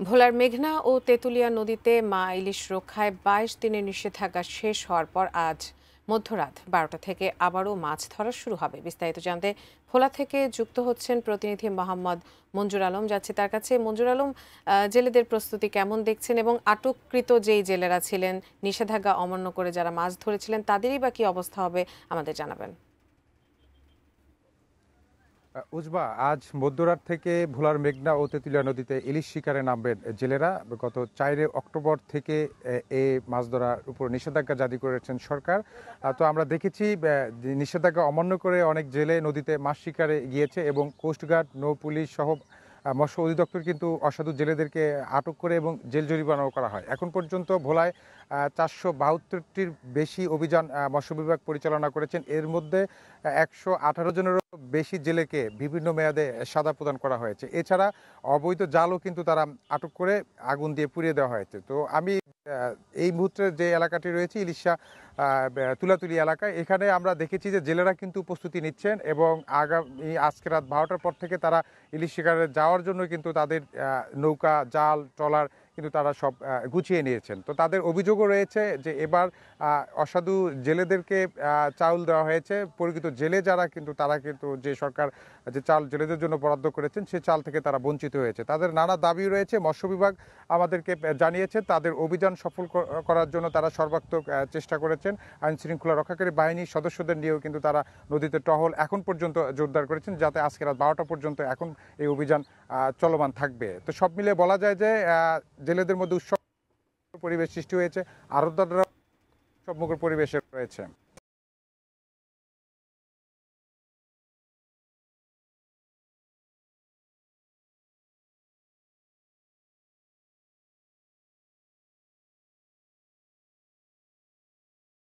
ভোলার মেঘনা ও তেঁতুলিয়া নদীতে মা ইলিশ রক্ষায় ২২ দিনের নিষেধাজ্ঞা শেষ হওয়ার পর আজ মধ্যরাত ১২টা থেকে আবারও মাছ ধরা শুরু হবে। বিস্তারিত জানতে ভোলা থেকে যুক্ত হচ্ছেন প্রতিনিধি মোহাম্মদ মঞ্জুর আলম। যাচ্ছে তার কাছে। মঞ্জুর আলম, জেলেদের প্রস্তুতি কেমন দেখছেন এবং আটককৃত যেই জেলেরা ছিলেন নিষেধাজ্ঞা অমান্য করে যারা মাছ ধরেছিলেন তাদেরই বা কি অবস্থা হবে আমাদের জানাবেন। উজবা, আজ মধ্যরাত থেকে ভোলার মেঘনা ও তেঁতুলিয়া নদীতে ইলিশ শিকারে নামবেন জেলেরা। গত ৪ অক্টোবর থেকে এই মাছ ধরার উপর নিষেধাজ্ঞা জারি করেছেন সরকার। তো আমরা দেখেছি নিষেধাজ্ঞা অমান্য করে অনেক জেলে নদীতে মাছ শিকারে গিয়েছে এবং কোস্টগার্ড, নৌ পুলিশ সহ মৎস্য অধিদপ্তর কিন্তু অসাধু জেলেদেরকে আটক করে এবং জেল জরিমানাও করা হয়। এখন পর্যন্ত ভোলায় ৪৭২টির বেশি অভিযান মৎস্য বিভাগ পরিচালনা করেছেন। এর মধ্যে ১১৮ জনেরও বেশি জেলেকে বিভিন্ন মেয়াদে সাজা প্রদান করা হয়েছে। এছাড়া অবৈধ জালও কিন্তু তারা আটক করে আগুন দিয়ে পুড়িয়ে দেওয়া হয়েছে। তো আমি এই মুহূর্তে যে এলাকাটি রয়েছে ইলিশা তুলাতুলি এলাকায়, এখানে আমরা দেখেছি যে জেলেরা কিন্তু প্রস্তুতি নিচ্ছেন এবং আজকে রাত ১২টার পর থেকে তারা ইলিশ শিকারে যাওয়ার জন্য কিন্তু তাদের নৌকা, জাল, ট্রলার কিন্তু তারা সব গুছিয়ে নিয়েছেন। তো তাদের অভিযোগও রয়েছে যে এবার অসাধু জেলেদেরকে চাউল দেওয়া হয়েছে। প্রকৃত জেলে যারা কিন্তু তারা কিন্তু যে সরকার যে চাল জেলেদের জন্য বরাদ্দ করেছেন সে চাল থেকে তারা বঞ্চিত হয়েছে। তাদের নানা দাবি রয়েছে। মৎস্য বিভাগ আমাদেরকে জানিয়েছে তাদের অভিযান সফল করার জন্য তারা সর্বাত্মক চেষ্টা করেছেন। আইন শৃঙ্খলা রক্ষাকারী বাহিনীর সদস্যদের নিয়েও কিন্তু তারা নদীতে টহল এখন পর্যন্ত জোরদার করেছেন, যাতে আজকে রাত ১২টা পর্যন্ত এখন এই অভিযান চলমান থাকবে। তো সব মিলিয়ে বলা যায় যে জেলেদের মধ্যে উৎসব পরিবেশ সৃষ্টি হয়েছে, আরতদাররা উৎসবমুখর পরিবেশে রয়েছে।